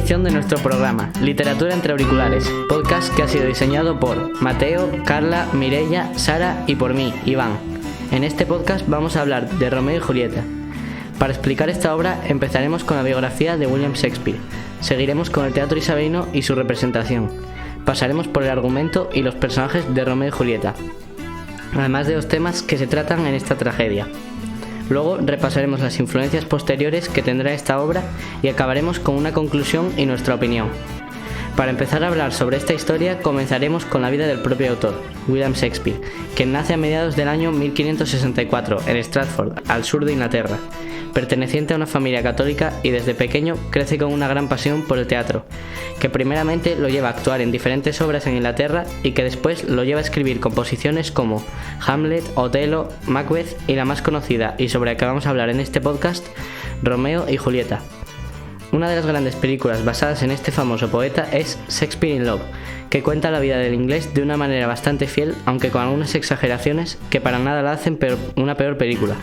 edición de nuestro programa, Literatura entre auriculares, podcast que ha sido diseñado por Mateo, Carla, Mireia, Sara y por mí, Iván. En este podcast vamos a hablar de Romeo y Julieta. Para explicar esta obra empezaremos con la biografía de William Shakespeare, seguiremos con el teatro isabelino y su representación, pasaremos por el argumento y los personajes de Romeo y Julieta, además de los temas que se tratan en esta tragedia. Luego repasaremos las influencias posteriores que tendrá esta obra y acabaremos con una conclusión y nuestra opinión. Para empezar a hablar sobre esta historia comenzaremos con la vida del propio autor, William Shakespeare, quien nace a mediados del año 1564 en Stratford, al sur de Inglaterra, perteneciente a una familia católica y desde pequeño crece con una gran pasión por el teatro, que primeramente lo lleva a actuar en diferentes obras en Inglaterra y que después lo lleva a escribir composiciones como Hamlet, Otelo, Macbeth y la más conocida y sobre la que vamos a hablar en este podcast, Romeo y Julieta. Una de las grandes películas basadas en este famoso poeta es Shakespeare in Love, que cuenta la vida del inglés de una manera bastante fiel, aunque con algunas exageraciones que para nada la hacen una peor película.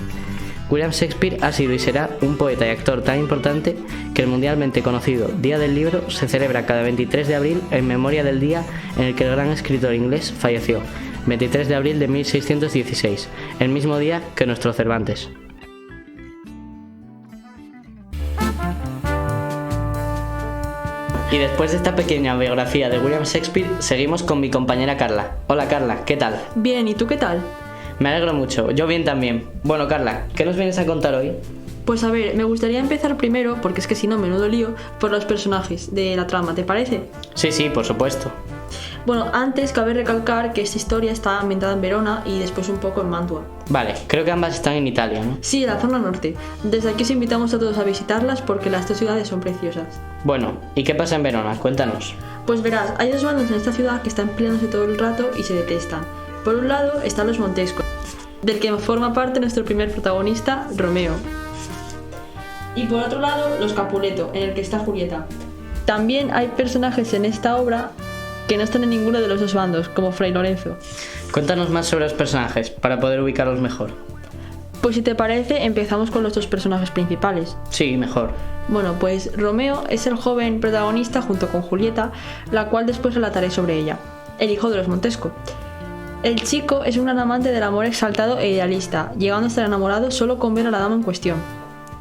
William Shakespeare ha sido y será un poeta y actor tan importante que el mundialmente conocido Día del Libro se celebra cada 23 de abril en memoria del día en el que el gran escritor inglés falleció, 23 de abril de 1616, el mismo día que nuestro Cervantes. Y después de esta pequeña biografía de William Shakespeare, seguimos con mi compañera Carla. Hola Carla, ¿qué tal? Bien, ¿y tú qué tal? Me alegro mucho, yo bien también. Bueno Carla, ¿qué nos vienes a contar hoy? Pues a ver, me gustaría empezar primero, porque es que si no, menudo lío, por los personajes de la trama, ¿te parece? Sí, por supuesto. Bueno, antes cabe recalcar que esta historia está ambientada en Verona y después un poco en Mantua. Vale, creo que ambas están en Italia, ¿no? Sí, en la zona norte. Desde aquí os invitamos a todos a visitarlas porque las dos ciudades son preciosas. Bueno, ¿y qué pasa en Verona? Cuéntanos. Pues verás, hay dos bandos en esta ciudad que están peleándose todo el rato y se detestan. Por un lado están los Montesco, del que forma parte nuestro primer protagonista, Romeo. Y por otro lado, los Capuleto, en el que está Julieta. También hay personajes en esta obra que no están en ninguno de los dos bandos, como Fray Lorenzo. Cuéntanos más sobre los personajes, para poder ubicarlos mejor. Pues si te parece, empezamos con los dos personajes principales. Sí, mejor. Bueno, pues Romeo es el joven protagonista junto con Julieta, la cual después relataré sobre ella, el hijo de los Montesco. El chico es un gran amante del amor exaltado e idealista, llegando a estar enamorado solo con ver a la dama en cuestión.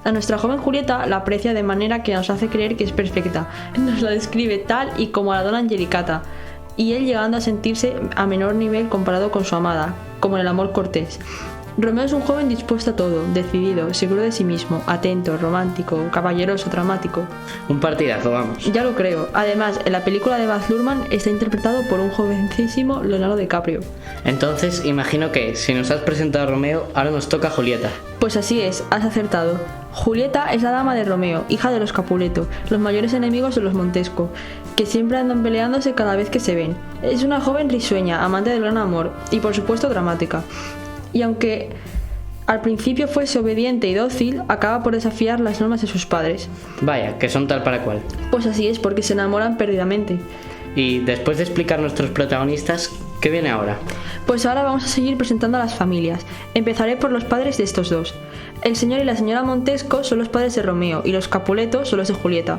A nuestra joven Julieta la aprecia de manera que nos hace creer que es perfecta, nos la describe tal y como a la dona Angelicata, y él llegando a sentirse a menor nivel comparado con su amada, como en el amor cortés. Romeo es un joven dispuesto a todo, decidido, seguro de sí mismo, atento, romántico, caballeroso, dramático. Un partidazo, vamos. Ya lo creo. Además, en la película de Baz Luhrmann está interpretado por un jovencísimo Leonardo DiCaprio. Entonces, imagino que, si nos has presentado a Romeo, ahora nos toca a Julieta. Pues así es, has acertado. Julieta es la dama de Romeo, hija de los Capuleto, los mayores enemigos de los Montesco, que siempre andan peleándose cada vez que se ven. Es una joven risueña, amante del gran amor, y por supuesto dramática. Y aunque al principio fuese obediente y dócil, acaba por desafiar las normas de sus padres. Vaya, que son tal para cual. Pues así es, porque se enamoran perdidamente. Y después de explicar nuestros protagonistas, ¿qué viene ahora? Pues ahora vamos a seguir presentando a las familias. Empezaré por los padres de estos dos. El señor y la señora Montesco son los padres de Romeo y los Capuleto son los de Julieta.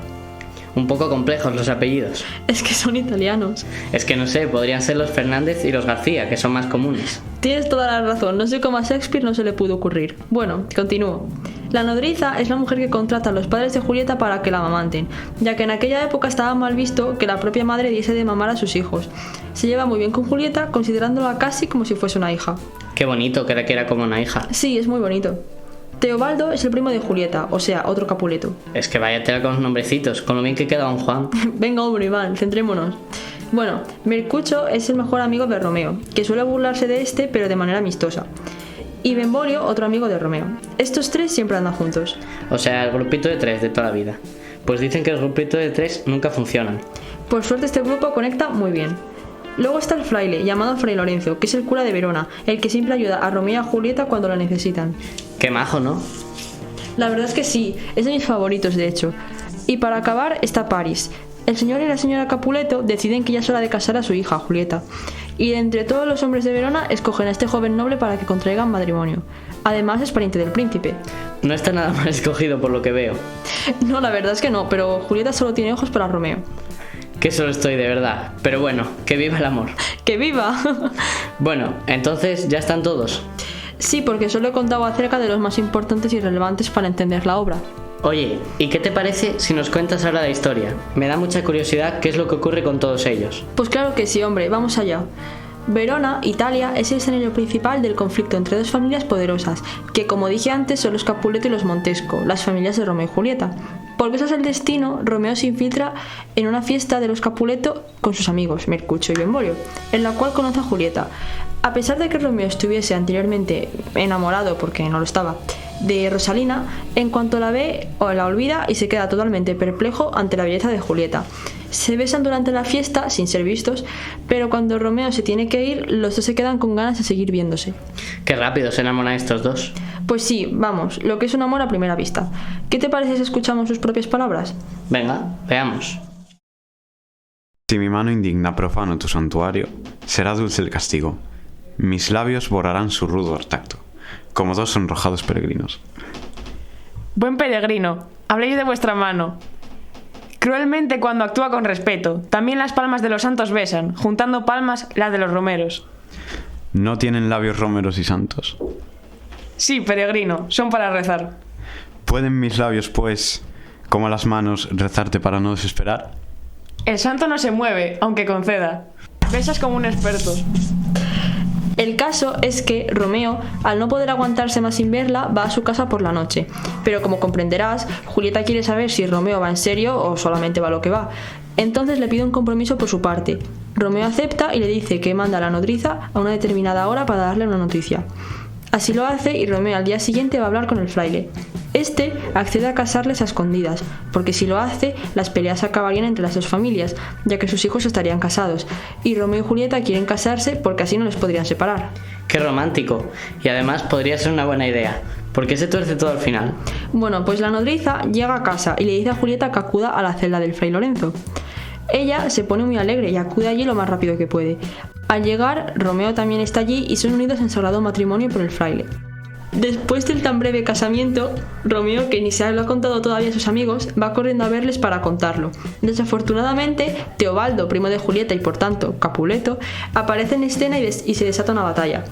Un poco complejos los apellidos. Es que son italianos. Es que no sé, podrían ser los Fernández y los García, que son más comunes. Tienes toda la razón, no sé cómo a Shakespeare no se le pudo ocurrir. Bueno, continúo. La nodriza es la mujer que contrata a los padres de Julieta para que la amamanten, ya que en aquella época estaba mal visto que la propia madre diese de mamar a sus hijos. Se lleva muy bien con Julieta, considerándola casi como si fuese una hija. Qué bonito que la quiera como una hija. Sí, es muy bonito. Teobaldo es el primo de Julieta, o sea, otro Capuleto. Es que vaya tela con los nombrecitos, con lo bien que queda don Juan. Venga, hombre, Iván, centrémonos. Bueno, Mercucho es el mejor amigo de Romeo, que suele burlarse de este, pero de manera amistosa. Y Benvolio, otro amigo de Romeo. Estos tres siempre andan juntos. O sea, el grupito de tres de toda la vida. Pues dicen que el grupito de tres nunca funcionan. Por suerte este grupo conecta muy bien. Luego está el fraile, llamado Fray Lorenzo, que es el cura de Verona, el que siempre ayuda a Romeo y a Julieta cuando la necesitan. Qué majo, ¿no? La verdad es que sí, es de mis favoritos de hecho. Y para acabar está Paris. El señor y la señora Capuleto deciden que ya es hora de casar a su hija, Julieta, y de entre todos los hombres de Verona escogen a este joven noble para que contraigan matrimonio. Además es pariente del príncipe. No está nada mal escogido por lo que veo. No, la verdad es que no, pero Julieta solo tiene ojos para Romeo. Que solo estoy de verdad. Pero bueno, que viva el amor. ¡Que viva! Bueno, entonces ya están todos. Sí, porque solo he contado acerca de los más importantes y relevantes para entender la obra. Oye, ¿y qué te parece si nos cuentas ahora la historia? Me da mucha curiosidad qué es lo que ocurre con todos ellos. Pues claro que sí, hombre, vamos allá. Verona, Italia, es el escenario principal del conflicto entre dos familias poderosas, que como dije antes son los Capuleto y los Montesco, las familias de Romeo y Julieta. Por cosas del destino, Romeo se infiltra en una fiesta de los Capuleto con sus amigos, Mercucho y Benvolio, en la cual conoce a Julieta. A pesar de que Romeo estuviese anteriormente enamorado, porque no lo estaba, de Rosalina, en cuanto la ve o la olvida y se queda totalmente perplejo ante la belleza de Julieta. Se besan durante la fiesta sin ser vistos, pero cuando Romeo se tiene que ir, los dos se quedan con ganas de seguir viéndose. Qué rápido se enamoran estos dos. Pues sí, vamos, lo que es un amor a primera vista. ¿Qué te parece si escuchamos sus propias palabras? Venga, veamos. Si mi mano indigna profano tu santuario, será dulce el castigo. Mis labios borrarán su rudo tacto, como dos sonrojados peregrinos. Buen peregrino, habléis de vuestra mano. Cruelmente cuando actúa con respeto, también las palmas de los santos besan, juntando palmas las de los romeros. ¿No tienen labios romeros y santos? Sí, peregrino, son para rezar. ¿Pueden mis labios, pues, como las manos, rezarte para no desesperar? El santo no se mueve, aunque conceda. Besas como un experto. El caso es que Romeo, al no poder aguantarse más sin verla, va a su casa por la noche. Pero como comprenderás, Julieta quiere saber si Romeo va en serio o solamente va a lo que va. Entonces le pide un compromiso por su parte. Romeo acepta y le dice que manda a la nodriza a una determinada hora para darle una noticia. Así lo hace y Romeo al día siguiente va a hablar con el fraile. Este accede a casarles a escondidas, porque si lo hace, las peleas acabarían entre las dos familias, ya que sus hijos estarían casados, y Romeo y Julieta quieren casarse porque así no les podrían separar. Qué romántico. Y además podría ser una buena idea. ¿Por qué se tuerce todo al final? Bueno, pues la nodriza llega a casa y le dice a Julieta que acuda a la celda del fray Lorenzo. Ella se pone muy alegre y acude allí lo más rápido que puede. Al llegar, Romeo también está allí y son unidos en sagrado matrimonio por el fraile. Después del tan breve casamiento, Romeo, que ni se lo ha contado todavía a sus amigos, va corriendo a verles para contarlo. Desafortunadamente, Teobaldo, primo de Julieta y por tanto Capuleto, aparece en escena y se desata una batalla.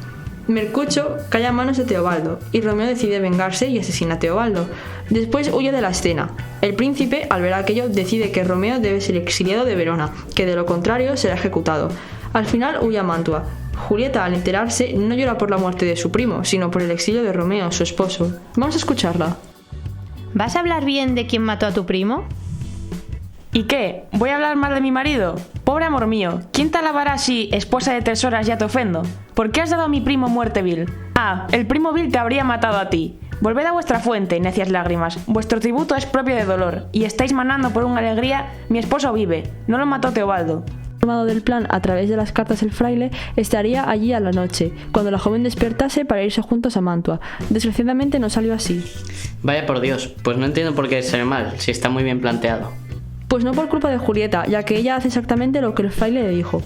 Mercucho cae a manos de Teobaldo y Romeo decide vengarse y asesina a Teobaldo. Después huye de la escena. El príncipe, al ver aquello, decide que Romeo debe ser exiliado de Verona, que de lo contrario será ejecutado. Al final huye a Mantua. Julieta, al enterarse, no llora por la muerte de su primo, sino por el exilio de Romeo, su esposo. Vamos a escucharla. ¿Vas a hablar bien de quién mató a tu primo? ¿Y qué? ¿Voy a hablar mal de mi marido? Pobre amor mío, ¿quién te alabará si, esposa de 3 horas, ya te ofendo? ¿Por qué has dado a mi primo muerte vil? Ah, el primo vil te habría matado a ti. Volved a vuestra fuente, necias lágrimas. Vuestro tributo es propio de dolor, y estáis manando por una alegría. Mi esposo vive, no lo mató Teobaldo. Informado del plan a través de las cartas el fraile, estaría allí a la noche, cuando la joven despertase para irse juntos a Mantua. Desgraciadamente no salió así. Vaya por Dios, pues no entiendo por qué sale mal, si está muy bien planteado. Pues no por culpa de Julieta, ya que ella hace exactamente lo que el fraile le dijo.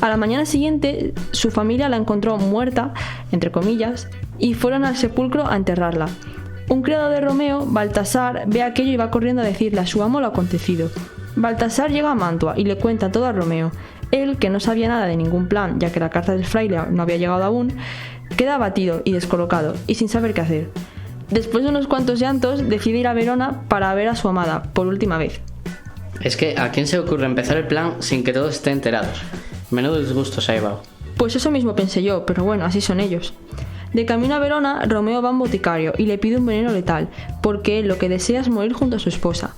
A la mañana siguiente, su familia la encontró muerta, entre comillas, y fueron al sepulcro a enterrarla. Un criado de Romeo, Baltasar, ve aquello y va corriendo a decirle a su amo lo acontecido. Baltasar llega a Mantua y le cuenta todo a Romeo. Él, que no sabía nada de ningún plan, ya que la carta del fraile no había llegado aún, queda abatido y descolocado, y sin saber qué hacer. Después de unos cuantos llantos, decide ir a Verona para ver a su amada, por última vez. Es que, ¿a quién se le ocurre empezar el plan sin que todos estén enterados? Menudo disgusto se ha llevado. Pues eso mismo pensé yo, pero bueno, así son ellos. De camino a Verona, Romeo va a un boticario y le pide un veneno letal, porque lo que desea es morir junto a su esposa.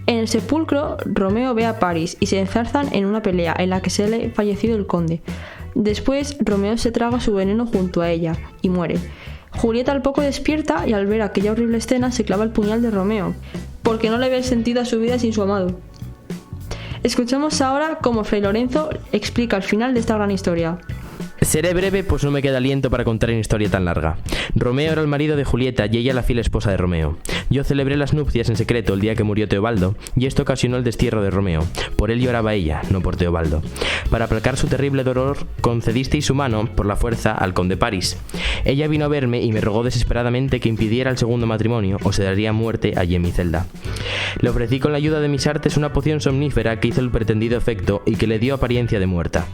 En el sepulcro, Romeo ve a Paris y se enzarzan en una pelea en la que se le ha fallecido el conde. Después, Romeo se traga su veneno junto a ella y muere. Julieta al poco despierta y al ver aquella horrible escena se clava el puñal de Romeo, porque no le ve sentido a su vida sin su amado. Escuchamos ahora cómo Fray Lorenzo explica el final de esta gran historia. Seré breve, pues no me queda aliento para contar una historia tan larga. Romeo era el marido de Julieta y ella la fiel esposa de Romeo. Yo celebré las nupcias en secreto el día que murió Teobaldo, y esto ocasionó el destierro de Romeo. Por él lloraba ella, no por Teobaldo. Para aplacar su terrible dolor, concedisteis su mano, por la fuerza, al conde Paris. Ella vino a verme y me rogó desesperadamente que impidiera el segundo matrimonio, o se daría muerte allí en mi celda. Le ofrecí con la ayuda de mis artes una poción somnífera que hizo el pretendido efecto y que le dio apariencia de muerta.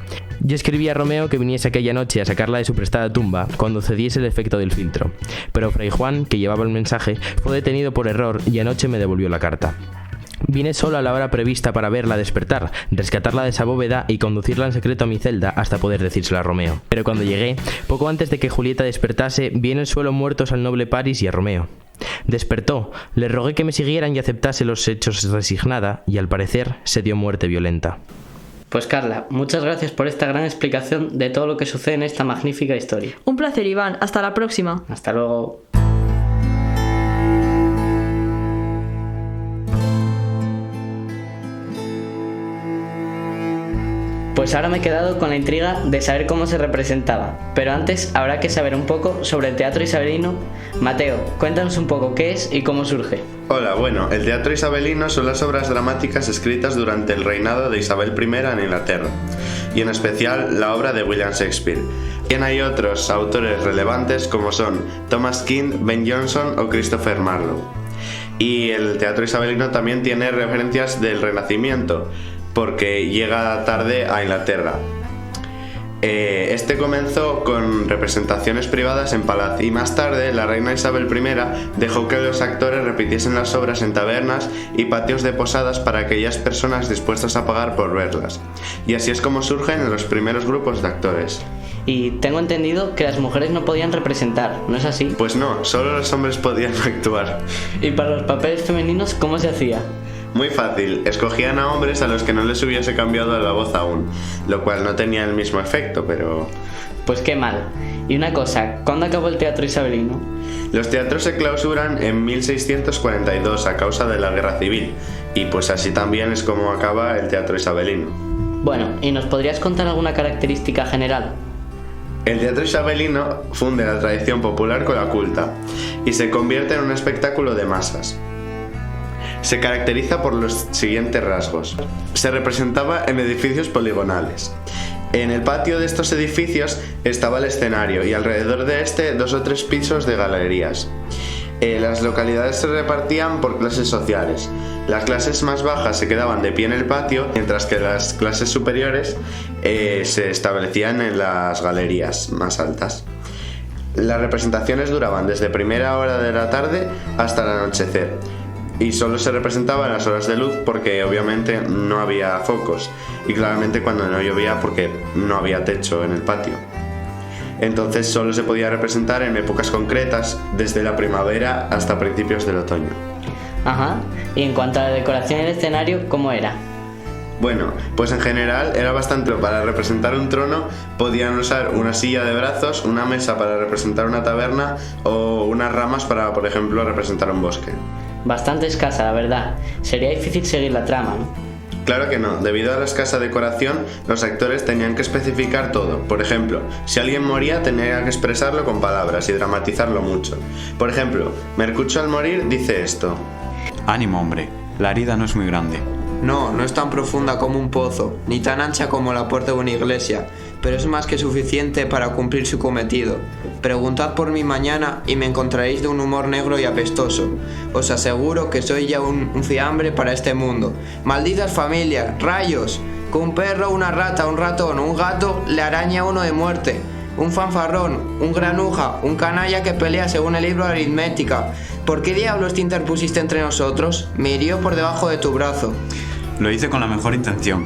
Yo escribí a Romeo que viniese aquella noche a sacarla de su prestada tumba cuando cediese el efecto del filtro, pero Fray Juan, que llevaba el mensaje, fue detenido por error y anoche me devolvió la carta. Vine solo a la hora prevista para verla despertar, rescatarla de esa bóveda y conducirla en secreto a mi celda hasta poder decírselo a Romeo. Pero cuando llegué, poco antes de que Julieta despertase, vi en el suelo muertos al noble Paris y a Romeo. Despertó, le rogué que me siguieran y aceptase los hechos resignada, y al parecer se dio muerte violenta. Pues Carla, muchas gracias por esta gran explicación de todo lo que sucede en esta magnífica historia. Un placer, Iván. Hasta la próxima. Hasta luego. Pues ahora me he quedado con la intriga de saber cómo se representaba, pero antes habrá que saber un poco sobre el teatro isabelino. Mateo, cuéntanos un poco qué es y cómo surge. Hola, bueno, el teatro isabelino son las obras dramáticas escritas durante el reinado de Isabel I en Inglaterra, y en especial la obra de William Shakespeare. También hay otros autores relevantes como son Thomas King, Ben Jonson o Christopher Marlowe. Y el teatro isabelino también tiene referencias del Renacimiento, porque llega tarde a Inglaterra. Este comenzó con representaciones privadas en palacio y más tarde la reina Isabel I dejó que los actores repitiesen las obras en tabernas y patios de posadas para aquellas personas dispuestas a pagar por verlas. Y así es como surgen los primeros grupos de actores. Y tengo entendido que las mujeres no podían representar, ¿no es así? Pues no, solo los hombres podían actuar. ¿Y para los papeles femeninos cómo se hacía? Muy fácil, escogían a hombres a los que no les hubiese cambiado la voz aún, lo cual no tenía el mismo efecto, pero... Pues qué mal. Y una cosa, ¿cuándo acabó el teatro isabelino? Los teatros se clausuran en 1642 a causa de la guerra civil, y pues así también es como acaba el teatro isabelino. Bueno, ¿y nos podrías contar alguna característica general? El teatro isabelino funde la tradición popular con la culta, y se convierte en un espectáculo de masas. Se caracteriza por los siguientes rasgos. Se representaba en edificios poligonales. En el patio de estos edificios estaba el escenario y alrededor de este 2 o 3 pisos de galerías. Las localidades se repartían por clases sociales. Las clases más bajas se quedaban de pie en el patio, mientras que las clases superiores se establecían en las galerías más altas. Las representaciones duraban desde primera hora de la tarde hasta el anochecer. Y solo se representaba en las horas de luz porque obviamente no había focos y claramente cuando no llovía porque no había techo en el patio. Entonces solo se podía representar en épocas concretas, desde la primavera hasta principios del otoño. Ajá, y en cuanto a la decoración del escenario, ¿cómo era? Bueno, pues en general era bastante. Para representar un trono podían usar una silla de brazos, una mesa para representar una taberna o unas ramas para, por ejemplo, representar un bosque. Bastante escasa, la verdad. Sería difícil seguir la trama, ¿no? Claro que no. Debido a la escasa decoración, los actores tenían que especificar todo. Por ejemplo, si alguien moría, tenían que expresarlo con palabras y dramatizarlo mucho. Por ejemplo, Mercucho al morir dice esto: Ánimo, hombre, la herida no es muy grande. No, no es tan profunda como un pozo, ni tan ancha como la puerta de una iglesia, pero es más que suficiente para cumplir su cometido. Preguntad por mí mañana y me encontraréis de un humor negro y apestoso. Os aseguro que soy ya un fiambre para este mundo. ¡Malditas familias! ¡Rayos! Que un perro, una rata, un ratón o un gato le araña a uno de muerte. Un fanfarrón, un granuja, un canalla que pelea según el libro de aritmética. ¿Por qué diablos te interpusiste entre nosotros? Me hirió por debajo de tu brazo. Lo hice con la mejor intención.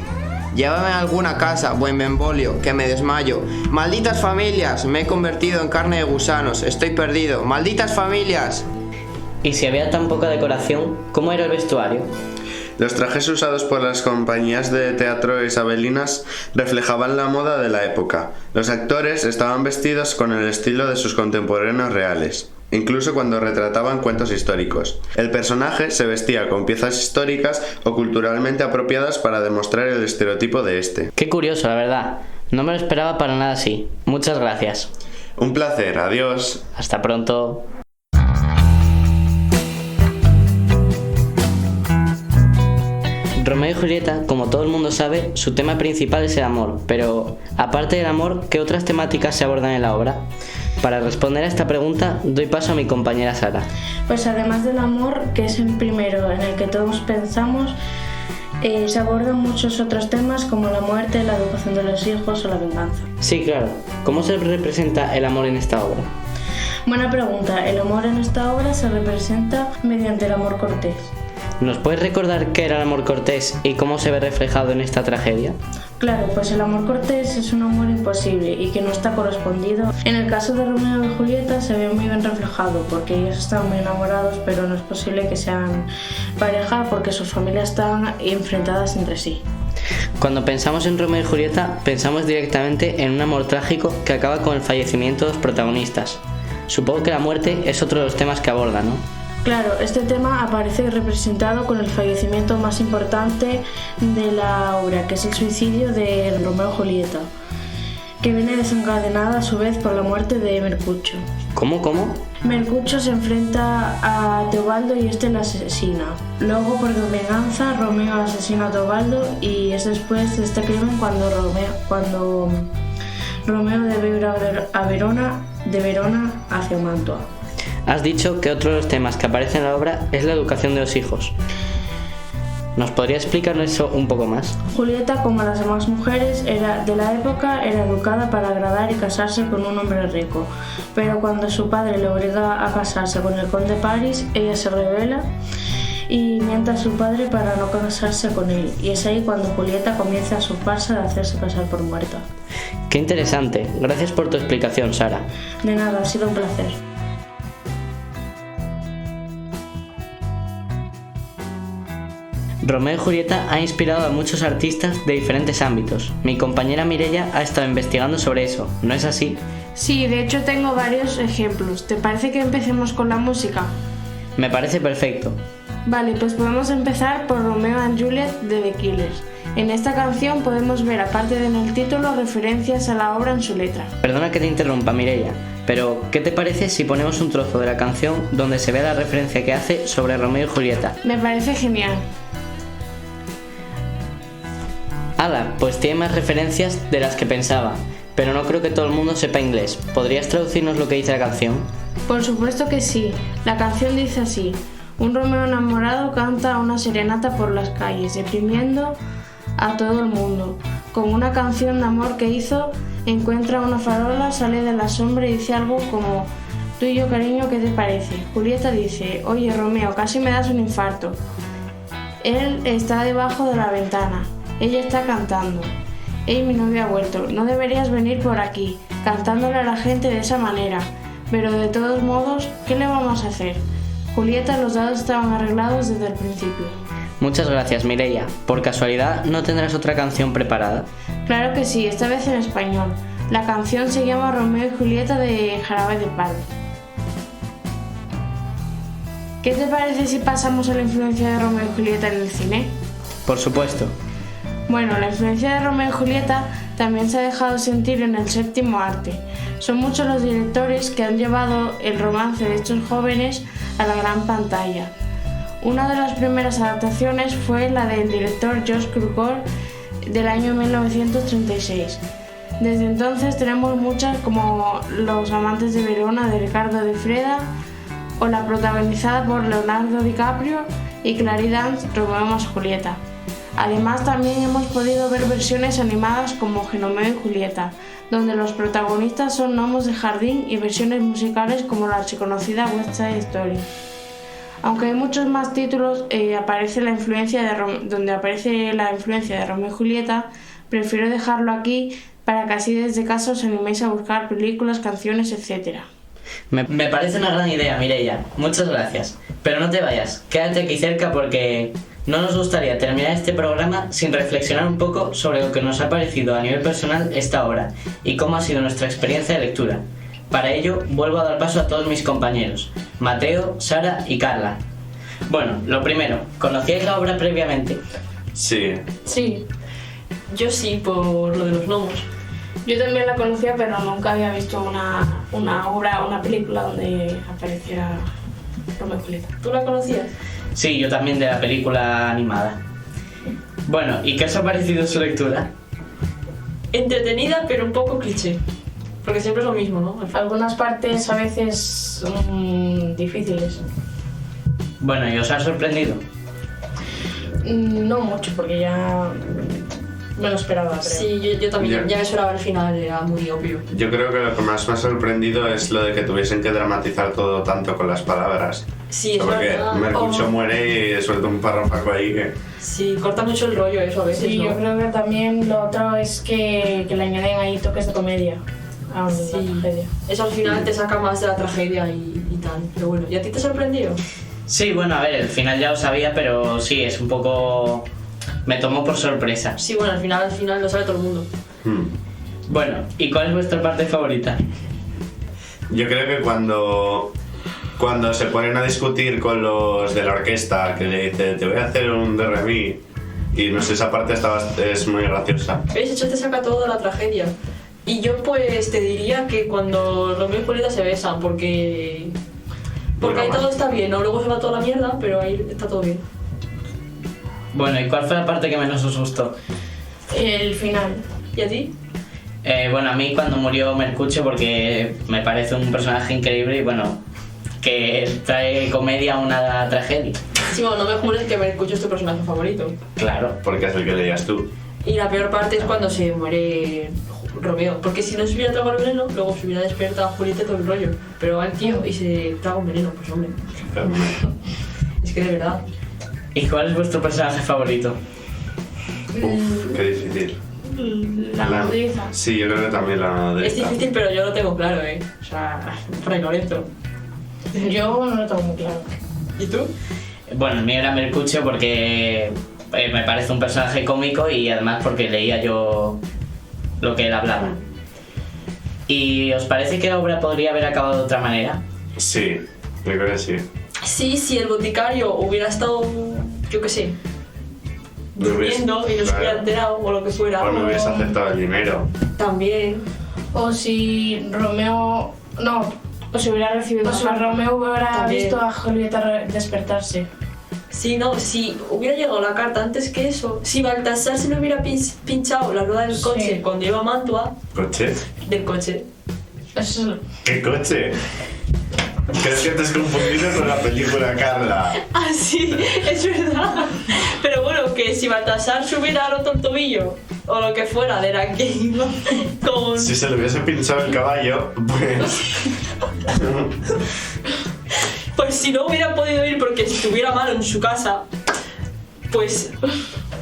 Llévame a alguna casa, buen Benvolio, que me desmayo. ¡Malditas familias! Me he convertido en carne de gusanos, estoy perdido. ¡Malditas familias! Y si había tan poca decoración, ¿cómo era el vestuario? Los trajes usados por las compañías de teatro isabelinas reflejaban la moda de la época. Los actores estaban vestidos con el estilo de sus contemporáneos reales, incluso cuando retrataban cuentos históricos. El personaje se vestía con piezas históricas o culturalmente apropiadas para demostrar el estereotipo de este. Qué curioso, la verdad. No me lo esperaba para nada así. Muchas gracias. Un placer, adiós. Hasta pronto. Romeo y Julieta, como todo el mundo sabe, su tema principal es el amor, pero aparte del amor, ¿qué otras temáticas se abordan en la obra? Para responder a esta pregunta, doy paso a mi compañera Sara. Pues además del amor, que es el primero en el que todos pensamos, se abordan muchos otros temas como la muerte, la educación de los hijos o la venganza. Sí, claro. ¿Cómo se representa el amor en esta obra? Buena pregunta. El amor en esta obra se representa mediante el amor cortés. ¿Nos puedes recordar qué era el amor cortés y cómo se ve reflejado en esta tragedia? Claro, pues el amor cortés es un amor imposible y que no está correspondido. En el caso de Romeo y Julieta se ve muy bien reflejado porque ellos están muy enamorados, pero no es posible que sean pareja porque sus familias están enfrentadas entre sí. Cuando pensamos en Romeo y Julieta, pensamos directamente en un amor trágico que acaba con el fallecimiento de los protagonistas. Supongo que la muerte es otro de los temas que aborda, ¿no? Claro, este tema aparece representado con el fallecimiento más importante de la obra, que es el suicidio de Romeo y Julieta, que viene desencadenada a su vez por la muerte de Mercucho. ¿Cómo? Mercucho se enfrenta a Teobaldo y este lo asesina. Luego, por venganza, Romeo asesina a Teobaldo y es después de este crimen cuando Romeo debe ir de Verona hacia Mantua. Has dicho que otro de los temas que aparece en la obra es la educación de los hijos. ¿Nos podría explicar eso un poco más? Julieta, como las demás mujeres de la época, era educada para agradar y casarse con un hombre rico. Pero cuando su padre le obliga a casarse con el conde Paris, ella se rebela y miente a su padre para no casarse con él. Y es ahí cuando Julieta comienza a su farsa de hacerse pasar por muerta. ¡Qué interesante! Gracias por tu explicación, Sara. De nada, ha sido un placer. Romeo y Julieta ha inspirado a muchos artistas de diferentes ámbitos. Mi compañera Mireia ha estado investigando sobre eso, ¿no es así? Sí, de hecho tengo varios ejemplos. ¿Te parece que empecemos con la música? Me parece perfecto. Vale, pues podemos empezar por Romeo and Juliet de The Killers. En esta canción podemos ver, aparte de en el título, referencias a la obra en su letra. Perdona que te interrumpa, Mireia, pero ¿qué te parece si ponemos un trozo de la canción donde se ve la referencia que hace sobre Romeo y Julieta? Me parece genial. ¡Hala! Pues tiene más referencias de las que pensaba, pero no creo que todo el mundo sepa inglés. ¿Podrías traducirnos lo que dice la canción? Por supuesto que sí. La canción dice así: un Romeo enamorado canta una serenata por las calles, deprimiendo a todo el mundo. Con una canción de amor que hizo, encuentra una farola, sale de la sombra y dice algo como: tú y yo, cariño, ¿qué te parece? Julieta dice: oye, Romeo, casi me das un infarto. Él está debajo de la ventana. Ella está cantando: hey, mi novio ha vuelto, no deberías venir por aquí, cantándole a la gente de esa manera. Pero de todos modos, ¿qué le vamos a hacer? Julieta, los dados estaban arreglados desde el principio. Muchas gracias, Mireia. ¿Por casualidad no tendrás otra canción preparada? Claro que sí, esta vez en español. La canción se llama Romeo y Julieta de Jarabe de Palo. ¿Qué te parece si pasamos a la influencia de Romeo y Julieta en el cine? Por supuesto. Bueno, la influencia de Romeo y Julieta también se ha dejado sentir en el séptimo arte. Son muchos los directores que han llevado el romance de estos jóvenes a la gran pantalla. Una de las primeras adaptaciones fue la del director Josh Cukor del año 1936. Desde entonces tenemos muchas como Los amantes de Verona de Ricardo de Freda o la protagonizada por Leonardo DiCaprio y Clary Danes, Romeo más Julieta. Además, también hemos podido ver versiones animadas como Romeo y Julieta, donde los protagonistas son gnomos de jardín, y versiones musicales como la archiconocida West Side Story. Aunque hay muchos más títulos donde aparece la influencia de Romeo y Julieta, prefiero dejarlo aquí para que así desde casa os animéis a buscar películas, canciones, etc. Me parece una gran idea, Mireia. Muchas gracias. Pero no te vayas, quédate aquí cerca porque no nos gustaría terminar este programa sin reflexionar un poco sobre lo que nos ha parecido a nivel personal esta obra y cómo ha sido nuestra experiencia de lectura. Para ello, vuelvo a dar paso a todos mis compañeros, Mateo, Sara y Carla. Bueno, lo primero, ¿conocíais la obra previamente? Sí. Sí, yo sí, por lo de los gnomos. Yo también la conocía, pero nunca había visto una obra, una película donde apareciera Romeo y Julieta. ¿Tú la conocías? Sí, yo también, de la película animada. Bueno, ¿y qué os ha parecido su lectura? Entretenida, pero un poco cliché. Porque siempre es lo mismo, ¿no? Algunas partes a veces difíciles. Bueno, ¿y os ha sorprendido? No mucho, porque ya me lo esperaba, creo. Sí, yo también. Ya me esperaba el final, era muy obvio. Yo creo que lo que más me ha sorprendido es lo de que tuviesen que dramatizar todo tanto con las palabras. Sí, es porque verdad. Mercucho muere y suelta un párrafo ahí que... Sí, corta mucho el rollo eso a veces, Sí, ¿no? yo creo que también lo otro es que le añaden ahí toques de comedia a la tragedia. Eso al final te saca más de la tragedia y tal. Pero bueno, ¿y a ti te sorprendió? Sí, bueno, a ver, el final ya lo sabía, pero sí, es un poco... Me tomó por sorpresa. Sí, bueno, al final lo sabe todo el mundo. Bueno, ¿y cuál es vuestra parte favorita? Yo creo que cuando se ponen a discutir con los de la orquesta, que le dice, te voy a hacer un de re mi, y no sé, esa parte es muy graciosa. ¿Ves? Eso te saca todo de la tragedia. Y yo pues te diría que cuando Romeo y Julieta se besan, porque ahí todo está bien, ¿no? Luego se va toda la mierda, pero ahí está todo bien. Bueno, ¿y cuál fue la parte que menos os gustó? El final. ¿Y a ti? Bueno, a mí cuando murió Mercucho, porque me parece un personaje increíble y bueno, que trae comedia a una tragedia. Sí, bueno, no me jures que Mercucho es tu personaje favorito. Claro. Porque es el que leías tú. Y la peor parte es cuando se muere Romeo, porque si no se hubiera tragado el veneno, luego se hubiera despertado a Julieta todo el rollo. Pero va el tío y se traga un veneno, pues hombre. Es que de verdad. ¿Y cuál es vuestro personaje favorito? Uf, qué difícil. La nodriza. Sí, yo creo que también la nodriza. Es difícil, pero yo lo tengo claro, O sea, Fray Lorenzo. Yo no lo tengo muy claro. ¿Y tú? Bueno, el mío era Mercucho porque me parece un personaje cómico y además porque leía yo lo que él hablaba. ¿Y os parece que la obra podría haber acabado de otra manera? Sí, yo creo que sí. Sí, si el boticario hubiera estado, yo qué sé, durmiendo y no se hubiera enterado o lo que fuera. O no hubiese aceptado el dinero. También. O si Romeo... No, o si hubiera recibido... O si Romeo hubiera También. visto a Julieta despertarse. Sí, no, si hubiera llegado la carta antes que eso, si Baltasar se le hubiera pinchado la rueda del coche cuando iba a Mantua... ¿Coche? Del coche. ¿Qué coche? ¿Crees que te has confundido con la película, Carla? Ah, sí, es verdad. Pero bueno, que si Baltasar se hubiera roto el tobillo o lo que fuera de la que iba con... Si se le hubiese pinchado el caballo, pues... Pues si no hubiera podido ir porque estuviera malo en su casa, pues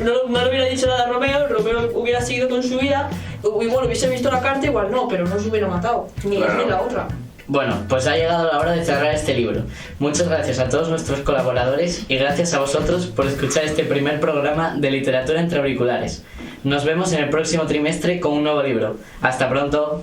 no le hubiera dicho nada a Romeo hubiera seguido con su vida y bueno, hubiese visto la carta, igual no, pero no se hubiera matado, ni Claro. ni la otra. Bueno, pues ha llegado la hora de cerrar este libro. Muchas gracias a todos nuestros colaboradores y gracias a vosotros por escuchar este primer programa de literatura entre auriculares. Nos vemos en el próximo trimestre con un nuevo libro. Hasta pronto.